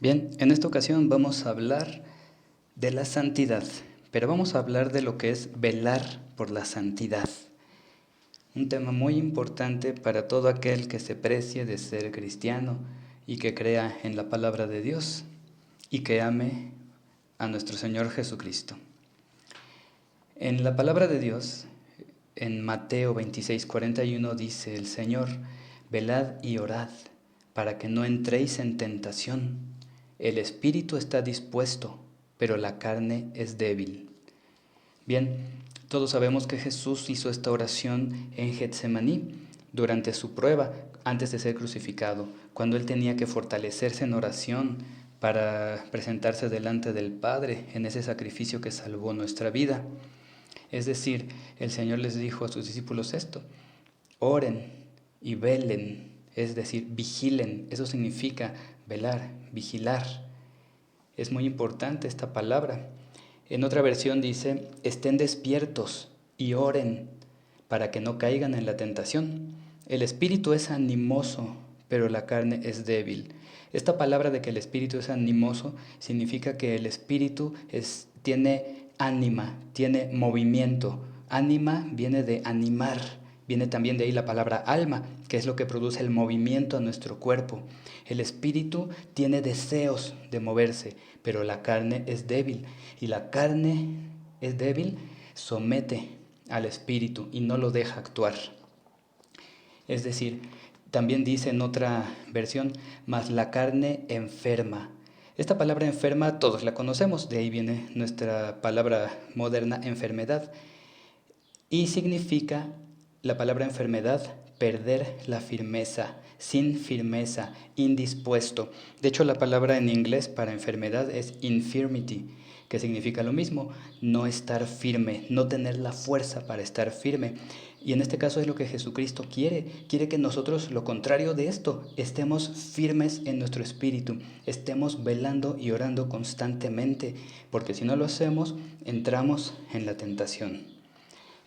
Bien, en esta ocasión vamos a hablar de la santidad, pero vamos a hablar de lo que es velar por la santidad. Un tema muy importante para todo aquel que se precie de ser cristiano y que crea en la palabra de Dios y que ame a nuestro Señor Jesucristo. En la palabra de Dios, en Mateo 26:41 dice el Señor: velad y orad para que no entréis en tentación. El espíritu está dispuesto, pero la carne es débil. Bien, todos sabemos que Jesús hizo esta oración en Getsemaní durante su prueba, antes de ser crucificado, cuando él tenía que fortalecerse en oración para presentarse delante del Padre en ese sacrificio que salvó nuestra vida. Es decir, el Señor les dijo a sus discípulos esto: oren y velen, es decir, vigilen. Eso significa velar, vigilar. Es muy importante esta palabra. En otra versión dice: estén despiertos y oren para que no caigan en la tentación. El espíritu es animoso, pero la carne es débil. Esta palabra de que el espíritu es animoso significa que el espíritu tiene ánima, tiene movimiento. Ánima viene de animar, viene también de ahí la palabra alma, que es lo que produce el movimiento a nuestro cuerpo. El espíritu tiene deseos de moverse, pero la carne es débil. Y la carne es débil, somete al espíritu y no lo deja actuar. Es decir, también dice en otra versión: mas la carne enferma. Esta palabra enferma todos la conocemos, de ahí viene nuestra palabra moderna enfermedad. Y significa la palabra enfermedad perder la firmeza, sin firmeza, indispuesto. De hecho, la palabra en inglés para enfermedad es infirmity, que significa lo mismo: no estar firme, no tener la fuerza para estar firme. Y en este caso es lo que Jesucristo quiere. Quiere que nosotros, lo contrario de esto, estemos firmes en nuestro espíritu, estemos velando y orando constantemente, porque si no lo hacemos, entramos en la tentación.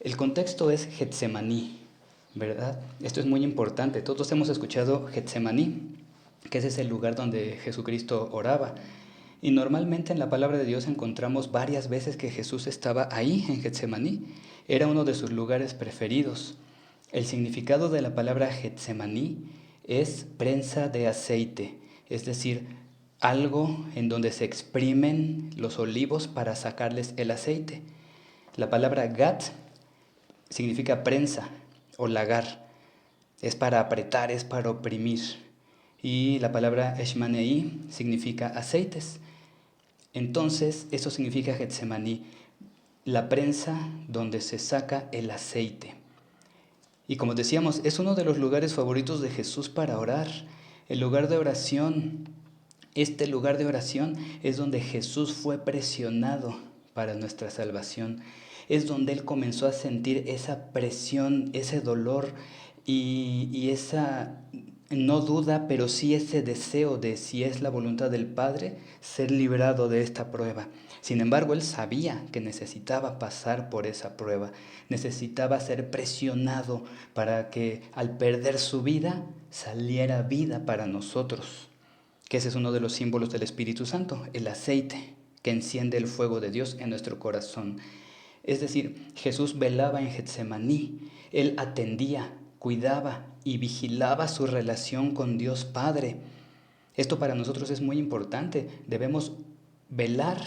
El contexto es Getsemaní, ¿verdad? Esto es muy importante. Todos hemos escuchado Getsemaní, que ese es el lugar donde Jesucristo oraba. Y normalmente en la palabra de Dios encontramos varias veces que Jesús estaba ahí en Getsemaní. Era uno de sus lugares preferidos. El significado de la palabra Getsemaní es prensa de aceite, es decir, algo en donde se exprimen los olivos para sacarles el aceite. La palabra Gat significa prensa o lagar. Es para apretar, es para oprimir. Y la palabra Eshmaneí significa aceites. Entonces, eso significa Getsemaní, la prensa donde se saca el aceite. Y como decíamos, es uno de los lugares favoritos de Jesús para orar, el lugar de oración. Este lugar de oración es donde Jesús fue presionado para nuestra salvación. Es donde Él comenzó a sentir esa presión, ese dolor y esa, no duda, pero sí ese deseo de, si es la voluntad del Padre, ser librado de esta prueba. Sin embargo, Él sabía que necesitaba pasar por esa prueba, necesitaba ser presionado para que al perder su vida saliera vida para nosotros, que ese es uno de los símbolos del Espíritu Santo, el aceite que enciende el fuego de Dios en nuestro corazón. Es decir, Jesús velaba en Getsemaní, Él atendía, cuidaba y vigilaba su relación con Dios Padre. Esto para nosotros es muy importante. Debemos velar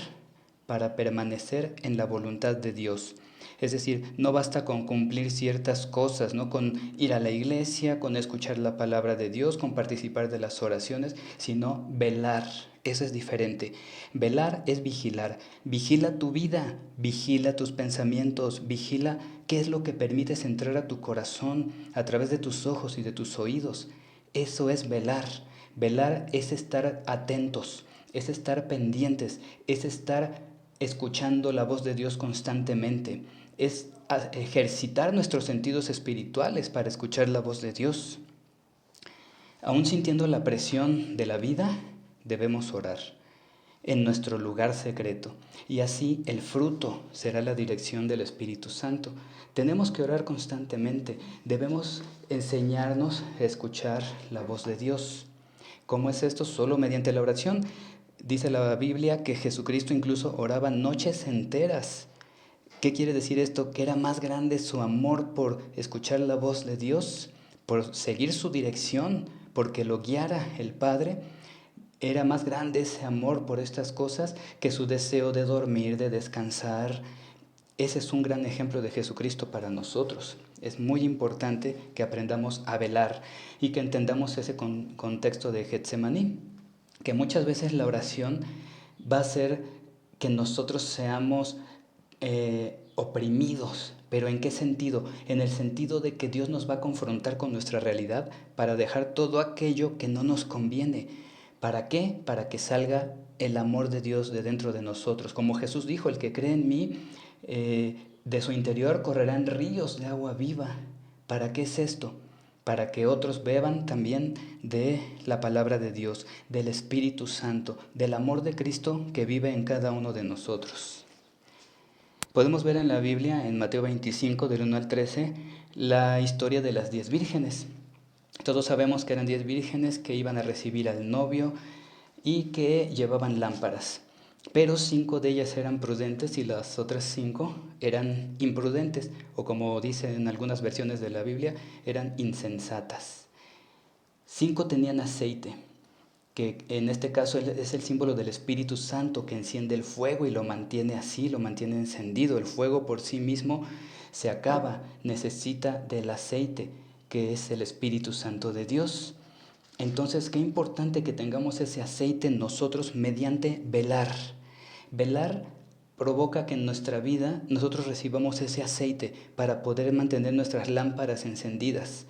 para permanecer en la voluntad de Dios. Es decir, no basta con cumplir ciertas cosas, no con ir a la iglesia, con escuchar la palabra de Dios, con participar de las oraciones, sino velar. Eso es diferente. Velar es vigilar. Vigila tu vida, vigila tus pensamientos, vigila qué es lo que permites entrar a tu corazón a través de tus ojos y de tus oídos. Eso es velar. Velar es estar atentos, es estar pendientes, es estar escuchando la voz de Dios constantemente, es ejercitar nuestros sentidos espirituales para escuchar la voz de Dios. Aún sintiendo la presión de la vida, debemos orar en nuestro lugar secreto, y así el fruto será la dirección del Espíritu Santo. Tenemos que orar constantemente, debemos enseñarnos a escuchar la voz de Dios. ¿Cómo es esto? Solo mediante la oración. Dice la Biblia que Jesucristo incluso oraba noches enteras. ¿Qué quiere decir esto? Que era más grande su amor por escuchar la voz de Dios, por seguir su dirección, porque lo guiara el Padre. Era más grande ese amor por estas cosas que su deseo de dormir, de descansar. Ese es un gran ejemplo de Jesucristo para nosotros. Es muy importante que aprendamos a velar y que entendamos ese contexto de Getsemaní, que muchas veces la oración va a hacer que nosotros seamos oprimidos. ¿Pero en qué sentido? En el sentido de que Dios nos va a confrontar con nuestra realidad para dejar todo aquello que no nos conviene. ¿Para qué? Para que salga el amor de Dios de dentro de nosotros. Como Jesús dijo, el que cree en mí, de su interior correrán ríos de agua viva. ¿Para qué es esto? Para que otros beban también de la palabra de Dios, del Espíritu Santo, del amor de Cristo que vive en cada uno de nosotros. Podemos ver en la Biblia, en Mateo 25, del 1 al 13, la historia de las 10 vírgenes. Todos sabemos que eran 10 vírgenes que iban a recibir al novio y que llevaban lámparas. Pero 5 de ellas eran prudentes y las otras 5 eran imprudentes, o como dicen en algunas versiones de la Biblia, eran insensatas. 5 tenían aceite, que en este caso es el símbolo del Espíritu Santo que enciende el fuego y lo mantiene así, lo mantiene encendido. El fuego por sí mismo se acaba, necesita del aceite, que es el Espíritu Santo de Dios. Entonces, qué importante que tengamos ese aceite en nosotros mediante velar. Velar provoca que en nuestra vida nosotros recibamos ese aceite para poder mantener nuestras lámparas encendidas.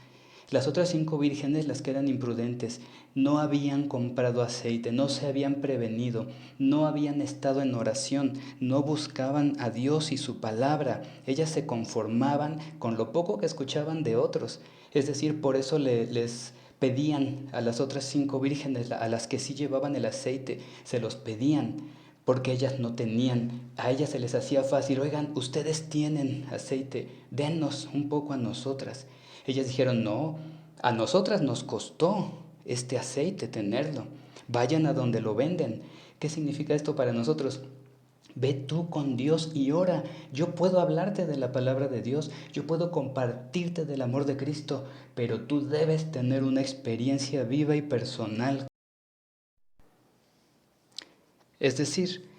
Las otras 5 vírgenes, las que eran imprudentes, no habían comprado aceite, no se habían prevenido, no habían estado en oración, no buscaban a Dios y su palabra. Ellas se conformaban con lo poco que escuchaban de otros. Es decir, por eso les pedían a las otras 5 vírgenes, a las que sí llevaban el aceite, se los pedían, porque ellas no tenían. A ellas se les hacía fácil: oigan, ustedes tienen aceite, denos un poco a nosotras. Ellas dijeron: no, a nosotras nos costó este aceite tenerlo, vayan a donde lo venden. ¿Qué significa esto para nosotros? Ve tú con Dios y ora. Yo puedo hablarte de la palabra de Dios, yo puedo compartirte del amor de Cristo, pero tú debes tener una experiencia viva y personal. Es decir,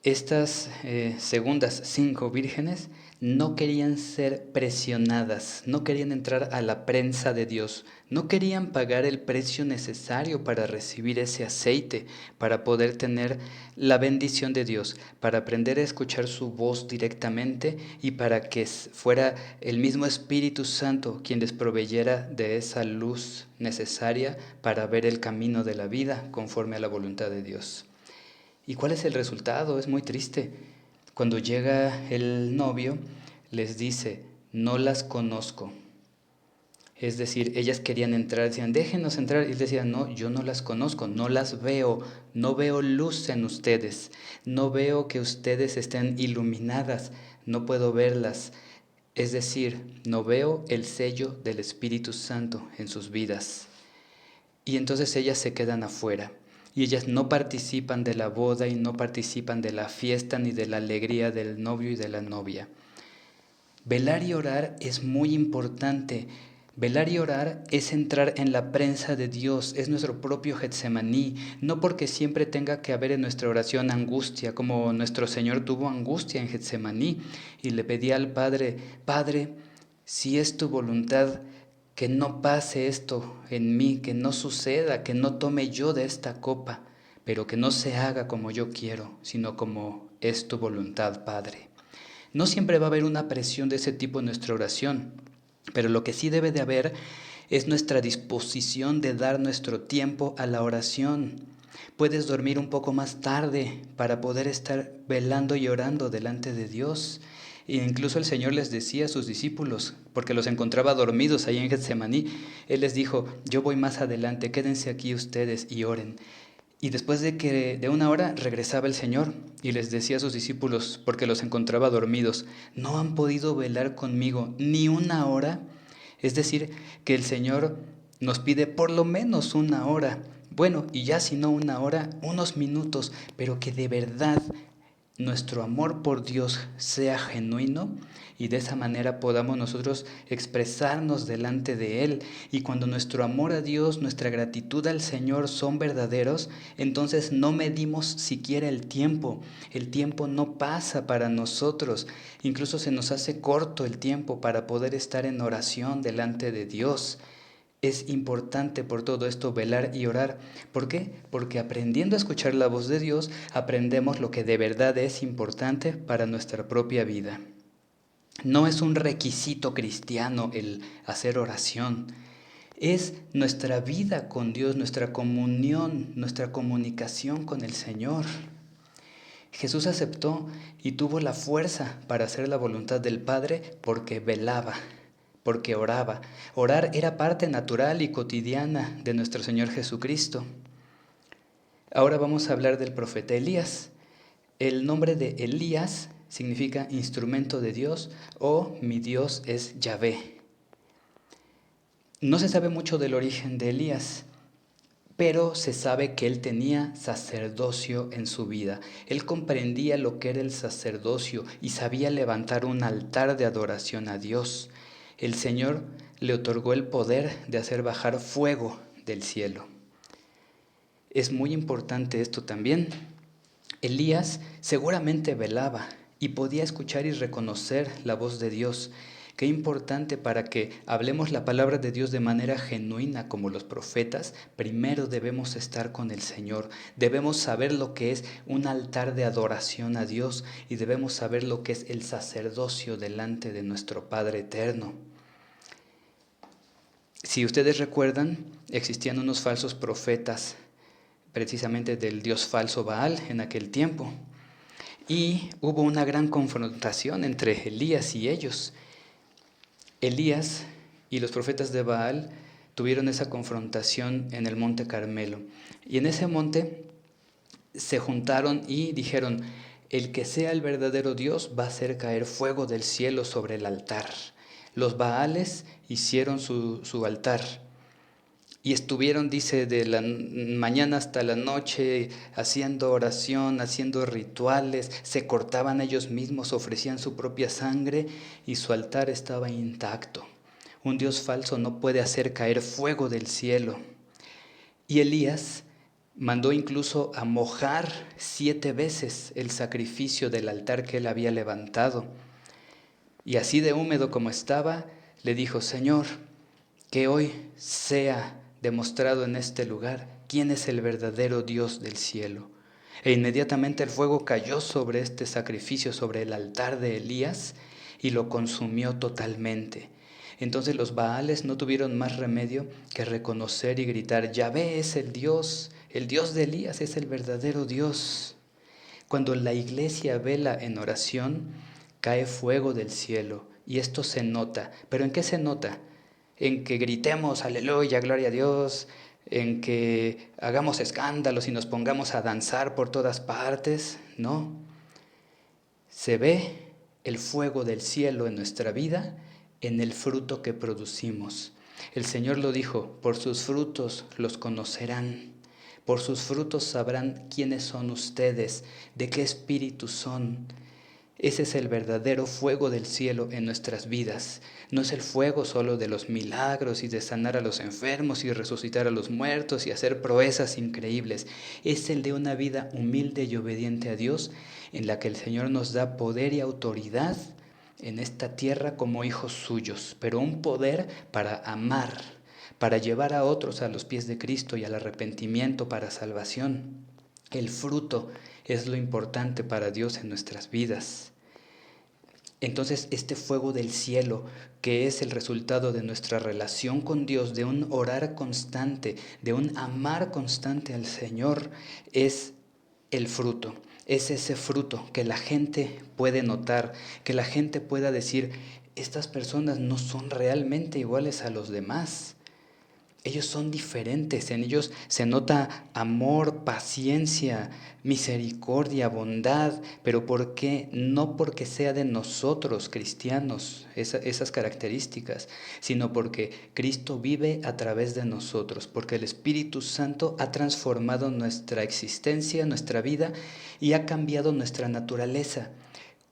estas segundas 5 vírgenes no querían ser presionadas, no querían entrar a la prensa de Dios, no querían pagar el precio necesario para recibir ese aceite, para poder tener la bendición de Dios, para aprender a escuchar su voz directamente y para que fuera el mismo Espíritu Santo quien les proveyera de esa luz necesaria para ver el camino de la vida conforme a la voluntad de Dios. ¿Y cuál es el resultado? Es muy triste. Cuando llega el novio, les dice: no las conozco. Es decir, ellas querían entrar, decían: déjenos entrar. Y él decía: no, yo no las conozco, no las veo, no veo luz en ustedes, no veo que ustedes estén iluminadas, no puedo verlas. Es decir, no veo el sello del Espíritu Santo en sus vidas. Y entonces ellas se quedan afuera. Y ellas no participan de la boda y no participan de la fiesta ni de la alegría del novio y de la novia. Velar y orar es muy importante. Velar y orar es entrar en la prensa de Dios, es nuestro propio Getsemaní, no porque siempre tenga que haber en nuestra oración angustia, como nuestro Señor tuvo angustia en Getsemaní y le pedía al Padre: Padre, si es tu voluntad, que no pase esto en mí, que no suceda, que no tome yo de esta copa, pero que no se haga como yo quiero, sino como es tu voluntad, Padre. No siempre va a haber una presión de ese tipo en nuestra oración, pero lo que sí debe de haber es nuestra disposición de dar nuestro tiempo a la oración. Puedes dormir un poco más tarde para poder estar velando y orando delante de Dios. E incluso el Señor les decía a sus discípulos, porque los encontraba dormidos ahí en Getsemaní, Él les dijo: yo voy más adelante, quédense aquí ustedes y oren. Y después de una hora regresaba el Señor y les decía a sus discípulos, porque los encontraba dormidos: ¿no han podido velar conmigo ni una hora? Es decir, que el Señor nos pide por lo menos una hora Bueno, y ya si no una hora, unos minutos, pero que de verdad nuestro amor por Dios sea genuino y de esa manera podamos nosotros expresarnos delante de Él. Y cuando nuestro amor a Dios, nuestra gratitud al Señor son verdaderos, entonces no medimos siquiera el tiempo. El tiempo no pasa para nosotros. Incluso se nos hace corto el tiempo para poder estar en oración delante de Dios. Es importante por todo esto velar y orar. ¿Por qué? Porque aprendiendo a escuchar la voz de Dios, aprendemos lo que de verdad es importante para nuestra propia vida. No es un requisito cristiano el hacer oración. Es nuestra vida con Dios, nuestra comunión, nuestra comunicación con el Señor. Jesús aceptó y tuvo la fuerza para hacer la voluntad del Padre porque velaba, porque oraba. Orar era parte natural y cotidiana de nuestro Señor Jesucristo. Ahora vamos a hablar del profeta Elías. El nombre de Elías significa instrumento de Dios o mi Dios es Yahvé. No se sabe mucho del origen de Elías, pero se sabe que él tenía sacerdocio en su vida. Él comprendía lo que era el sacerdocio y sabía levantar un altar de adoración a Dios. El Señor le otorgó el poder de hacer bajar fuego del cielo. Es muy importante esto también. Elías seguramente velaba y podía escuchar y reconocer la voz de Dios. Qué importante para que hablemos la palabra de Dios de manera genuina como los profetas. Primero debemos estar con el Señor. Debemos saber lo que es un altar de adoración a Dios y debemos saber lo que es el sacerdocio delante de nuestro Padre eterno. Si ustedes recuerdan, existían unos falsos profetas, precisamente del dios falso Baal en aquel tiempo. Y hubo una gran confrontación entre Elías y ellos. Elías y los profetas de Baal tuvieron esa confrontación en el monte Carmelo. Y en ese monte se juntaron y dijeron, el que sea el verdadero Dios va a hacer caer fuego del cielo sobre el altar. Los Baales hicieron su altar. Y estuvieron, dice, de la mañana hasta la noche haciendo oración, haciendo rituales, se cortaban ellos mismos, ofrecían su propia sangre y su altar estaba intacto. Un Dios falso no puede hacer caer fuego del cielo. Y Elías mandó incluso a mojar 7 veces el sacrificio del altar que él había levantado. Y así de húmedo como estaba, le dijo, Señor, que hoy sea demostrado en este lugar quién es el verdadero Dios del cielo. E inmediatamente el fuego cayó sobre este sacrificio, sobre el altar de Elías, y lo consumió totalmente. Entonces los Baales no tuvieron más remedio que reconocer y gritar, Yahvé es el Dios de Elías es el verdadero Dios. Cuando la iglesia vela en oración, cae fuego del cielo, y esto se nota. ¿Pero en qué se nota? En que gritemos aleluya, gloria a Dios, en que hagamos escándalos y nos pongamos a danzar por todas partes, no. Se ve el fuego del cielo en nuestra vida, en el fruto que producimos. El Señor lo dijo, por sus frutos los conocerán, por sus frutos sabrán quiénes son ustedes, de qué espíritu son. Ese es el verdadero fuego del cielo en nuestras vidas. No es el fuego solo de los milagros y de sanar a los enfermos y resucitar a los muertos y hacer proezas increíbles. Es el de una vida humilde y obediente a Dios, en la que el Señor nos da poder y autoridad en esta tierra como hijos suyos, pero un poder para amar, para llevar a otros a los pies de Cristo y al arrepentimiento para salvación. El fruto es lo importante para Dios en nuestras vidas. Entonces este fuego del cielo, que es el resultado de nuestra relación con Dios, de un orar constante, de un amar constante al Señor, es el fruto. Es ese fruto que la gente puede notar, que la gente pueda decir, estas personas no son realmente iguales a los demás. Ellos son diferentes, en ellos se nota amor, paciencia, misericordia, bondad, pero ¿por qué? No porque sea de nosotros cristianos esas características, sino porque Cristo vive a través de nosotros, porque el Espíritu Santo ha transformado nuestra existencia, nuestra vida y ha cambiado nuestra naturaleza.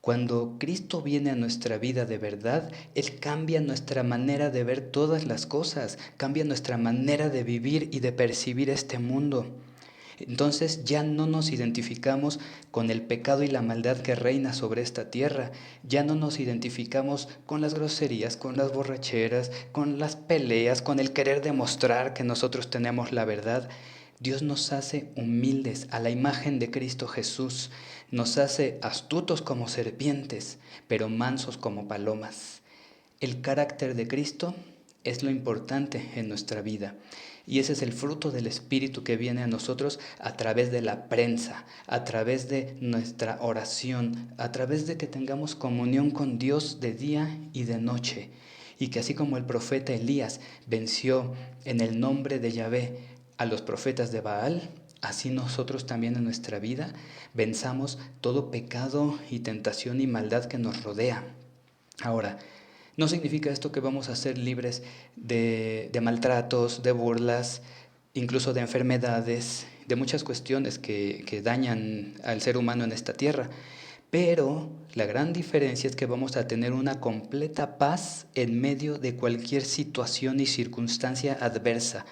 Cuando Cristo viene a nuestra vida de verdad, Él cambia nuestra manera de ver todas las cosas, cambia nuestra manera de vivir y de percibir este mundo. Entonces ya no nos identificamos con el pecado y la maldad que reina sobre esta tierra, ya no nos identificamos con las groserías, con las borracheras, con las peleas, con el querer demostrar que nosotros tenemos la verdad. Dios nos hace humildes a la imagen de Cristo Jesús, nos hace astutos como serpientes, pero mansos como palomas. El carácter de Cristo es lo importante en nuestra vida. Y ese es el fruto del Espíritu que viene a nosotros a través de la prensa, a través de nuestra oración, a través de que tengamos comunión con Dios de día y de noche. Y que así como el profeta Elías venció en el nombre de Yahvé a los profetas de Baal, así nosotros también en nuestra vida venzamos todo pecado y tentación y maldad que nos rodea. Ahora, no significa esto que vamos a ser libres de maltratos, de burlas, incluso de enfermedades, de muchas cuestiones que dañan al ser humano en esta tierra. Pero la gran diferencia es que vamos a tener una completa paz en medio de cualquier situación y circunstancia adversa.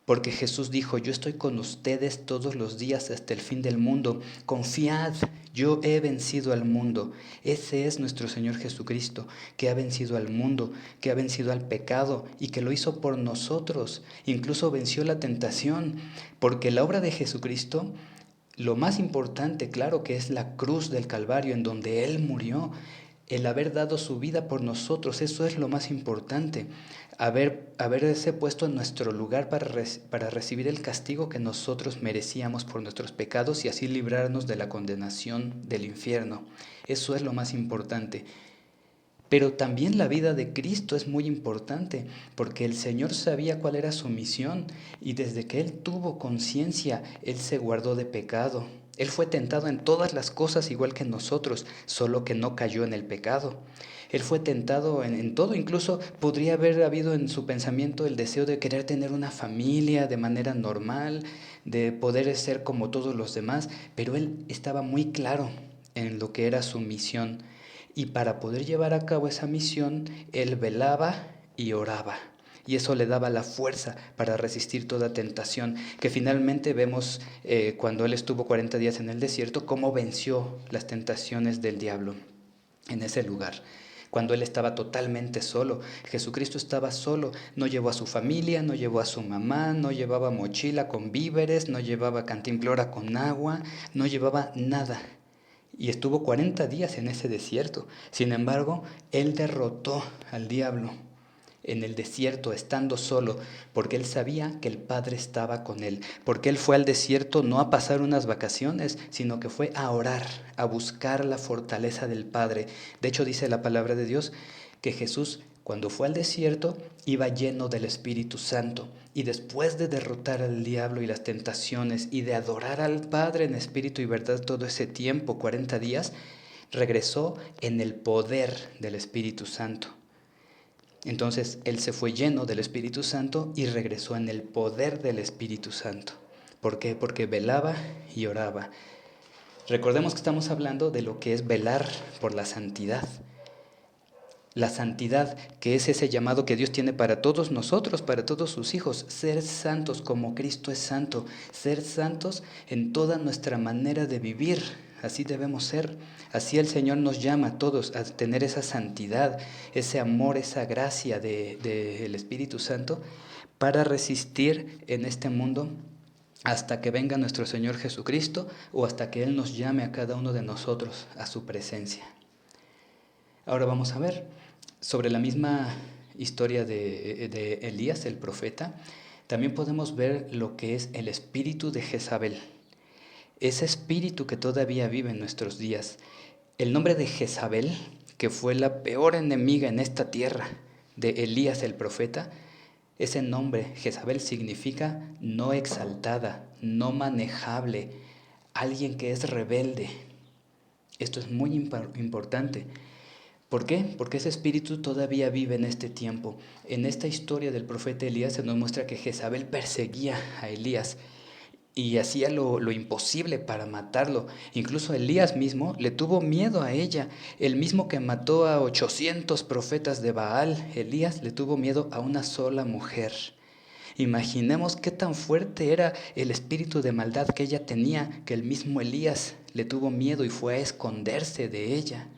Porque Jesús dijo, yo estoy con ustedes todos los días hasta el fin del mundo. Confiad, yo he vencido al mundo. Ese es nuestro Señor Jesucristo, que ha vencido al mundo, que ha vencido al pecado y que lo hizo por nosotros. Incluso venció la tentación, porque la obra de Jesucristo, lo más importante, claro, que es la cruz del Calvario en donde Él murió, el haber dado su vida por nosotros, eso es lo más importante, haberse puesto en nuestro lugar para recibir el castigo que nosotros merecíamos por nuestros pecados y así librarnos de la condenación del infierno. Eso es lo más importante. Pero también la vida de Cristo es muy importante, porque el Señor sabía cuál era su misión y desde que Él tuvo conciencia, Él se guardó de pecado. Él fue tentado en todas las cosas igual que nosotros, solo que no cayó en el pecado. Él fue tentado en todo, incluso podría haber habido en su pensamiento el deseo de querer tener una familia de manera normal, de poder ser como todos los demás, pero Él estaba muy claro en lo que era su misión. Y para poder llevar a cabo esa misión, Él velaba y oraba. Y eso le daba la fuerza para resistir toda tentación, que finalmente vemos cuando Él estuvo 40 días en el desierto, cómo venció las tentaciones del diablo en ese lugar. Cuando Él estaba totalmente solo, Jesucristo estaba solo, no llevó a su familia, no llevó a su mamá, no llevaba mochila con víveres, no llevaba cantimplora con agua, no llevaba nada. Y estuvo 40 días en ese desierto. Sin embargo, Él derrotó al diablo en el desierto, estando solo, porque Él sabía que el Padre estaba con Él. Porque Él fue al desierto no a pasar unas vacaciones, sino que fue a orar, a buscar la fortaleza del Padre. De hecho, dice la palabra de Dios que Jesús, cuando fue al desierto, iba lleno del Espíritu Santo. Y después de derrotar al diablo y las tentaciones y de adorar al Padre en espíritu y verdad todo ese tiempo, 40 días, regresó en el poder del Espíritu Santo. Entonces Él se fue lleno del Espíritu Santo y regresó en el poder del Espíritu Santo. ¿Por qué? Porque velaba y oraba. Recordemos que estamos hablando de lo que es velar por la santidad. La santidad, que es ese llamado que Dios tiene para todos nosotros, para todos sus hijos, ser santos como Cristo es santo, ser santos en toda nuestra manera de vivir, así debemos ser. Así el Señor nos llama a todos a tener esa santidad, ese amor, esa gracia del Espíritu Santo para resistir en este mundo hasta que venga nuestro Señor Jesucristo o hasta que Él nos llame a cada uno de nosotros a su presencia. Ahora vamos a ver sobre la misma historia de Elías, el profeta. También podemos ver lo que es el espíritu de Jezabel. Ese espíritu que todavía vive en nuestros días. El nombre de Jezabel, que fue la peor enemiga en esta tierra de Elías el profeta, Ese nombre, Jezabel, significa no exaltada, no manejable, alguien que es rebelde. Esto es muy importante. ¿Por qué? Porque ese espíritu todavía vive en este tiempo. En esta historia del profeta Elías se nos muestra que Jezabel perseguía a Elías y hacía lo imposible para matarlo. Incluso Elías mismo le tuvo miedo a ella. El mismo que mató a 800 profetas de Baal, Elías le tuvo miedo a una sola mujer. Imaginemos qué tan fuerte era el espíritu de maldad que ella tenía, que el mismo Elías le tuvo miedo y fue a esconderse de ella.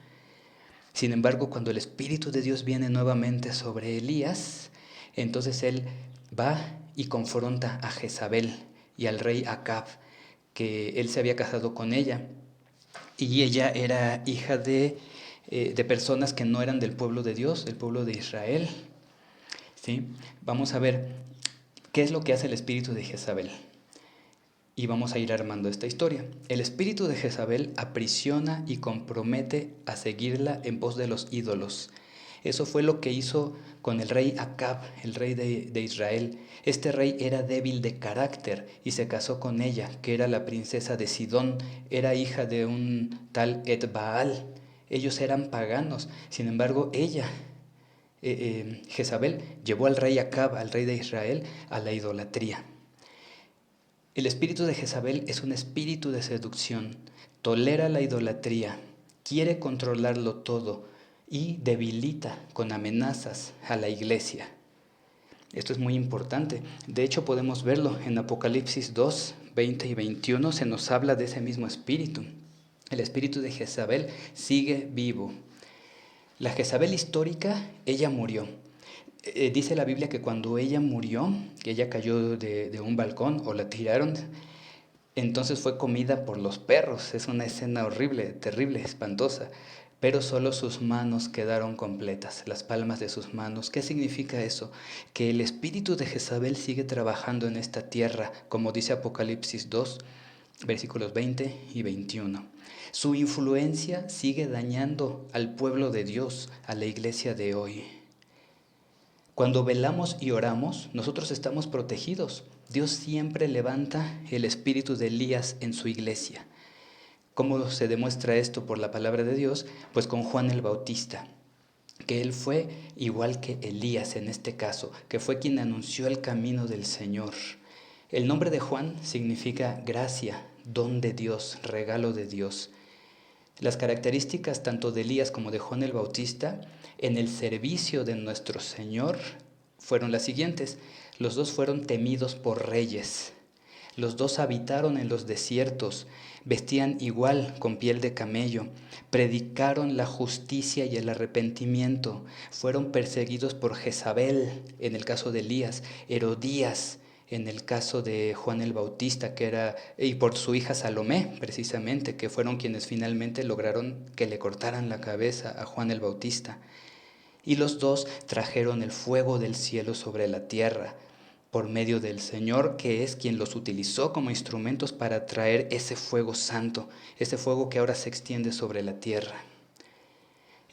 Sin embargo, cuando el Espíritu de Dios viene nuevamente sobre Elías, entonces él va y confronta a Jezabel y al rey Acab, que él se había casado con ella, y ella era hija de personas que no eran del pueblo de Dios, del pueblo de Israel. ¿Sí? Vamos a ver qué es lo que hace el espíritu de Jezabel. Y vamos a ir armando esta historia. El espíritu de Jezabel aprisiona y compromete a seguirla en pos de los ídolos. Eso fue lo que hizo con el rey Acab, el rey de Israel. Este rey era débil de carácter y se casó con ella, que era la princesa de Sidón, era hija de un tal Etbaal. Ellos eran paganos, sin embargo ella, Jezabel, llevó al rey Acab, al rey de Israel, a la idolatría. El espíritu de Jezabel es un espíritu de seducción, tolera la idolatría, quiere controlarlo todo y debilita con amenazas a la iglesia. Esto es muy importante. De hecho, podemos verlo en Apocalipsis 2, 20 y 21, se nos habla de ese mismo espíritu. El espíritu de Jezabel sigue vivo. La Jezabel histórica, ella murió. Dice la Biblia que cuando ella murió, que ella cayó de un balcón o la tiraron, entonces fue comida por los perros. Es una escena horrible, terrible, espantosa. Pero solo sus manos quedaron completas, las palmas de sus manos. ¿Qué significa eso? Que el espíritu de Jezabel sigue trabajando en esta tierra, como dice Apocalipsis 2, versículos 20 y 21. Su influencia sigue dañando al pueblo de Dios, a la iglesia de hoy. Cuando velamos y oramos, nosotros estamos protegidos. Dios siempre levanta el espíritu de Elías en su iglesia. ¿Cómo se demuestra esto por la palabra de Dios? Pues con Juan el Bautista, que él fue igual que Elías en este caso, que fue quien anunció el camino del Señor. El nombre de Juan significa gracia, don de Dios, regalo de Dios. Las características tanto de Elías como de Juan el Bautista en el servicio de nuestro Señor fueron las siguientes. Los dos fueron temidos por reyes. Los dos habitaron en los desiertos, vestían igual con piel de camello, predicaron la justicia y el arrepentimiento, fueron perseguidos por Jezabel, en el caso de Elías, Herodías, en el caso de Juan el Bautista, y por su hija Salomé, precisamente, que fueron quienes finalmente lograron que le cortaran la cabeza a Juan el Bautista. Y los dos trajeron el fuego del cielo sobre la tierra, por medio del Señor, que es quien los utilizó como instrumentos para traer ese fuego santo, ese fuego que ahora se extiende sobre la tierra.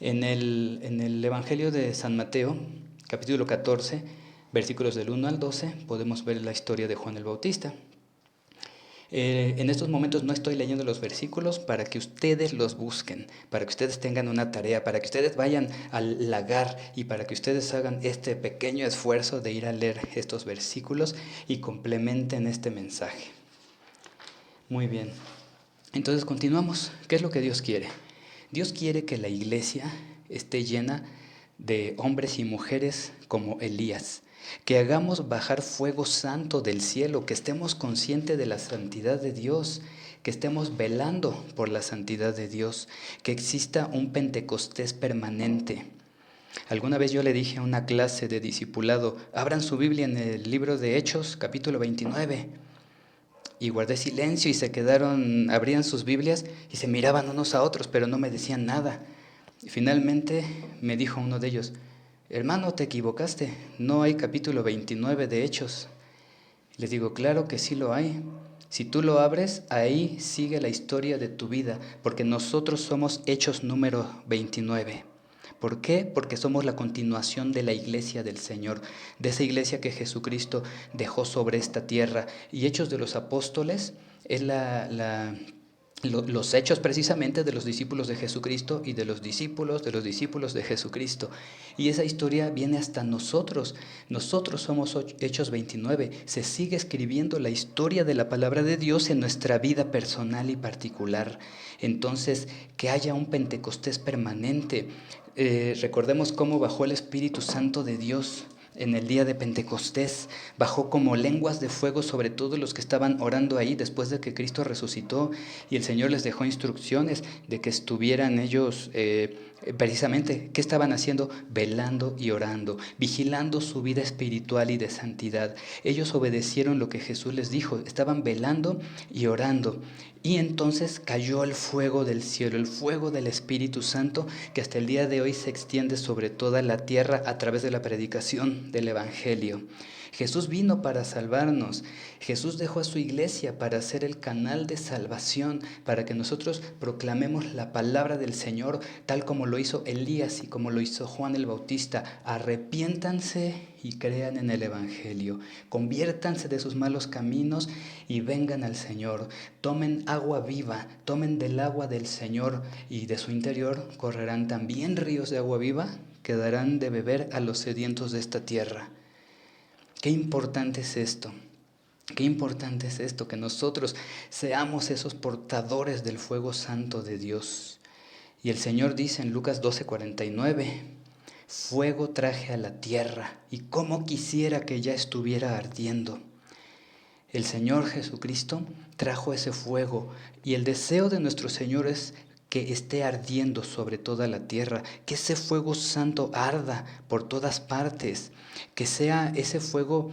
En el Evangelio de San Mateo, capítulo 14, versículos del 1 al 12, podemos ver la historia de Juan el Bautista. En estos momentos no estoy leyendo los versículos para que ustedes los busquen, para que ustedes tengan una tarea, para que ustedes vayan al lagar y para que ustedes hagan este pequeño esfuerzo de ir a leer estos versículos y complementen este mensaje. Muy bien, entonces continuamos. ¿Qué es lo que Dios quiere? Dios quiere que la iglesia esté llena de hombres y mujeres como Elías, que hagamos bajar fuego santo del cielo, que estemos conscientes de la santidad de Dios, que estemos velando por la santidad de Dios, que exista un Pentecostés permanente. Alguna vez yo le dije a una clase de discipulado, abran su Biblia en el libro de Hechos, capítulo 29. Y guardé silencio y se quedaron, abrían sus Biblias y se miraban unos a otros, pero no me decían nada. Y finalmente me dijo uno de ellos, hermano, te equivocaste, no hay capítulo 29 de Hechos. Les digo, claro que sí lo hay. Si tú lo abres, ahí sigue la historia de tu vida, porque nosotros somos Hechos número 29. ¿Por qué? Porque somos la continuación de la iglesia del Señor, de esa iglesia que Jesucristo dejó sobre esta tierra. Y Hechos de los Apóstoles es los hechos precisamente de los discípulos de Jesucristo y de los discípulos de Jesucristo. Y esa historia viene hasta nosotros. Nosotros somos Hechos 29. Se sigue escribiendo la historia de la palabra de Dios en nuestra vida personal y particular. Entonces, que haya un Pentecostés permanente. Recordemos cómo bajó el Espíritu Santo de Dios en el día de Pentecostés, bajó como lenguas de fuego sobre todos los que estaban orando ahí después de que Cristo resucitó, y el Señor les dejó instrucciones de que estuvieran ellos precisamente, ¿qué estaban haciendo? Velando y orando, vigilando su vida espiritual y de santidad. Ellos obedecieron lo que Jesús les dijo, estaban velando y orando. Y entonces cayó el fuego del cielo, el fuego del Espíritu Santo, que hasta el día de hoy se extiende sobre toda la tierra a través de la predicación del Evangelio. Jesús vino para salvarnos. Jesús dejó a su iglesia para ser el canal de salvación, para que nosotros proclamemos la palabra del Señor, tal como lo hizo Elías y como lo hizo Juan el Bautista. Arrepiéntanse y crean en el Evangelio. Conviértanse de sus malos caminos y vengan al Señor. Tomen agua viva, tomen del agua del Señor, y de su interior correrán también ríos de agua viva que darán de beber a los sedientos de esta tierra. Qué importante es esto. Qué importante es esto, que nosotros seamos esos portadores del fuego santo de Dios. Y el Señor dice en Lucas 12:49, fuego traje a la tierra, y cómo quisiera que ya estuviera ardiendo. El Señor Jesucristo trajo ese fuego, y el deseo de nuestro Señor es que esté ardiendo sobre toda la tierra, que ese fuego santo arda por todas partes, que sea ese fuego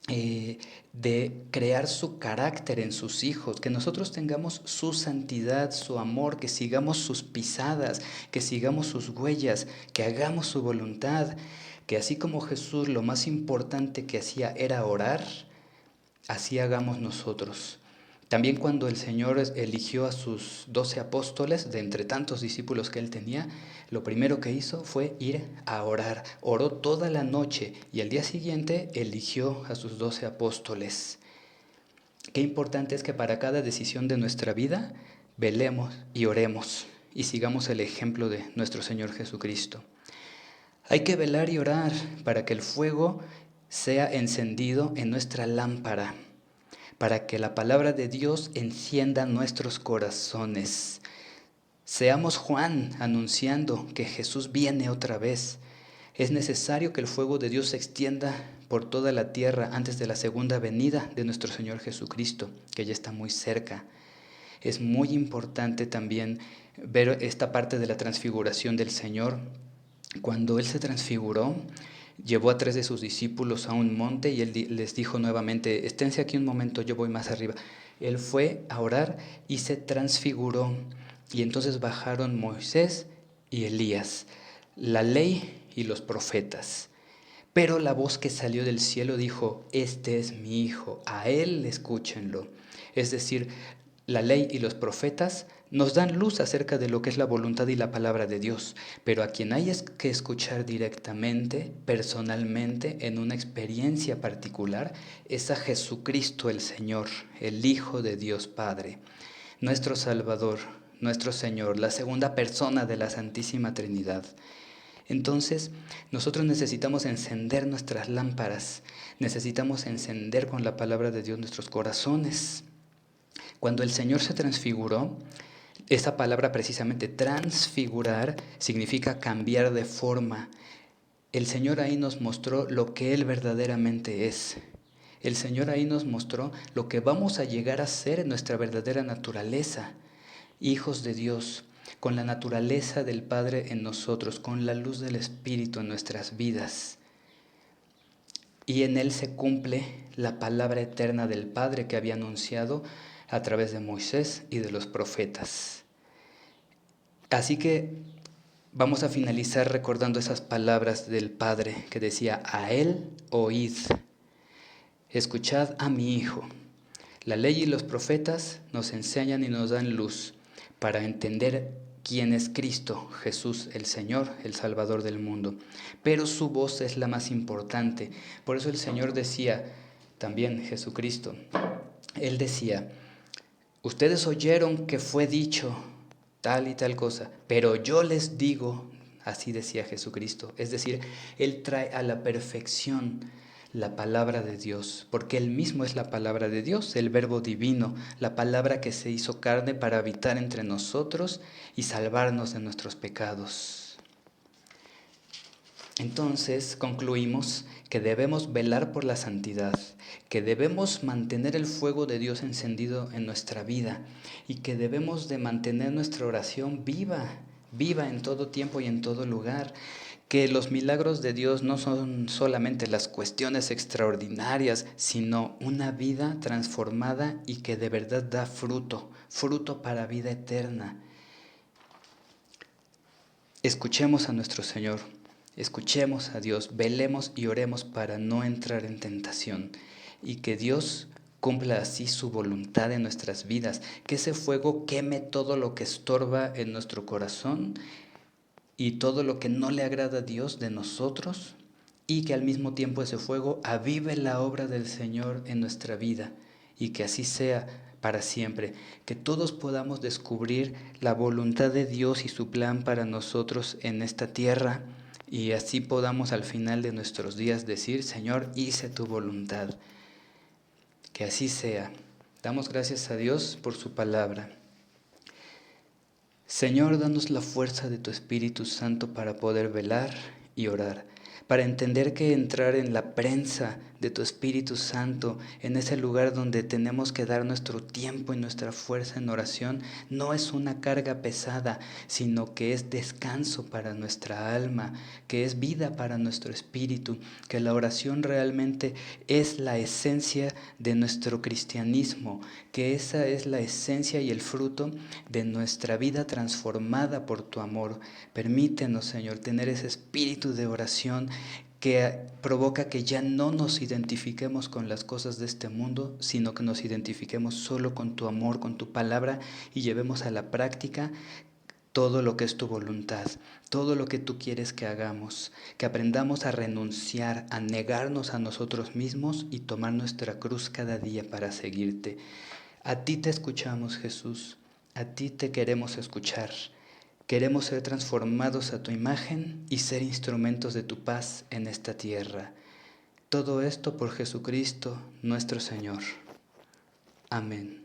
de crear su carácter en sus hijos, que nosotros tengamos su santidad, su amor, que sigamos sus pisadas, que sigamos sus huellas, que hagamos su voluntad, que así como Jesús lo más importante que hacía era orar, así hagamos nosotros. También cuando el Señor eligió a sus 12 apóstoles, de entre tantos discípulos que Él tenía, lo primero que hizo fue ir a orar. Oró toda la noche y al día siguiente eligió a sus 12 apóstoles. Qué importante es que para cada decisión de nuestra vida velemos y oremos y sigamos el ejemplo de nuestro Señor Jesucristo. Hay que velar y orar para que el fuego sea encendido en nuestra lámpara, para que la palabra de Dios encienda nuestros corazones. Seamos Juan anunciando que Jesús viene otra vez. Es necesario que el fuego de Dios se extienda por toda la tierra antes de la segunda venida de nuestro Señor Jesucristo, que ya está muy cerca. Es muy importante también ver esta parte de la transfiguración del Señor. Cuando Él se transfiguró, llevó a 3 de sus discípulos a un monte y Él les dijo nuevamente, esténse aquí un momento, yo voy más arriba. Él fue a orar y se transfiguró. Y entonces bajaron Moisés y Elías, la ley y los profetas. Pero la voz que salió del cielo dijo, este es mi hijo, a él escúchenlo. Es decir, la ley y los profetas nos dan luz acerca de lo que es la voluntad y la palabra de Dios, pero a quien hay que escuchar directamente, personalmente, en una experiencia particular, es a Jesucristo el Señor, el Hijo de Dios Padre, nuestro Salvador, nuestro Señor, la segunda persona de la Santísima Trinidad. Entonces, nosotros necesitamos encender nuestras lámparas, necesitamos encender con la palabra de Dios nuestros corazones. Cuando el Señor se transfiguró, esa palabra precisamente, transfigurar, significa cambiar de forma. El Señor ahí nos mostró lo que Él verdaderamente es. El Señor ahí nos mostró lo que vamos a llegar a ser en nuestra verdadera naturaleza, hijos de Dios, con la naturaleza del Padre en nosotros, con la luz del Espíritu en nuestras vidas. Y en Él se cumple la palabra eterna del Padre que había anunciado a través de Moisés y de los profetas. Así que vamos a finalizar recordando esas palabras del Padre que decía, a Él oíd, escuchad a mi Hijo. La ley y los profetas nos enseñan y nos dan luz para entender quién es Cristo, Jesús el Señor, el Salvador del mundo. Pero su voz es la más importante. Por eso el Señor decía, también Jesucristo, Él decía, ustedes oyeron que fue dicho tal y tal cosa, pero yo les digo, así decía Jesucristo. Es decir, Él trae a la perfección la palabra de Dios, porque Él mismo es la palabra de Dios, el Verbo divino, la palabra que se hizo carne para habitar entre nosotros y salvarnos de nuestros pecados. Entonces concluimos que debemos velar por la santidad, que debemos mantener el fuego de Dios encendido en nuestra vida y que debemos de mantener nuestra oración viva en todo tiempo y en todo lugar, que los milagros de Dios no son solamente las cuestiones extraordinarias, sino una vida transformada y que de verdad da fruto para vida eterna. Escuchemos a nuestro Señor, escuchemos a Dios, velemos y oremos para no entrar en tentación y que Dios cumpla así su voluntad en nuestras vidas, que ese fuego queme todo lo que estorba en nuestro corazón y todo lo que no le agrada a Dios de nosotros, y que al mismo tiempo ese fuego avive la obra del Señor en nuestra vida, y que así sea para siempre, que todos podamos descubrir la voluntad de Dios y su plan para nosotros en esta tierra, y así podamos al final de nuestros días decir, Señor, hice tu voluntad. Que así sea. Damos gracias a Dios por su palabra. Señor, danos la fuerza de tu Espíritu Santo para poder velar y orar, para entender que entrar en la prensa de tu Espíritu Santo, en ese lugar donde tenemos que dar nuestro tiempo y nuestra fuerza en oración, no es una carga pesada, sino que es descanso para nuestra alma, que es vida para nuestro espíritu, que la oración realmente es la esencia de nuestro cristianismo, que esa es la esencia y el fruto de nuestra vida transformada por tu amor. Permítenos, Señor, tener ese espíritu de oración que provoca que ya no nos identifiquemos con las cosas de este mundo, sino que nos identifiquemos solo con tu amor, con tu palabra, y llevemos a la práctica todo lo que es tu voluntad, todo lo que tú quieres que hagamos, que aprendamos a renunciar, a negarnos a nosotros mismos y tomar nuestra cruz cada día para seguirte. A ti te escuchamos, Jesús, a ti te queremos escuchar. Queremos ser transformados a tu imagen y ser instrumentos de tu paz en esta tierra. Todo esto por Jesucristo nuestro Señor. Amén.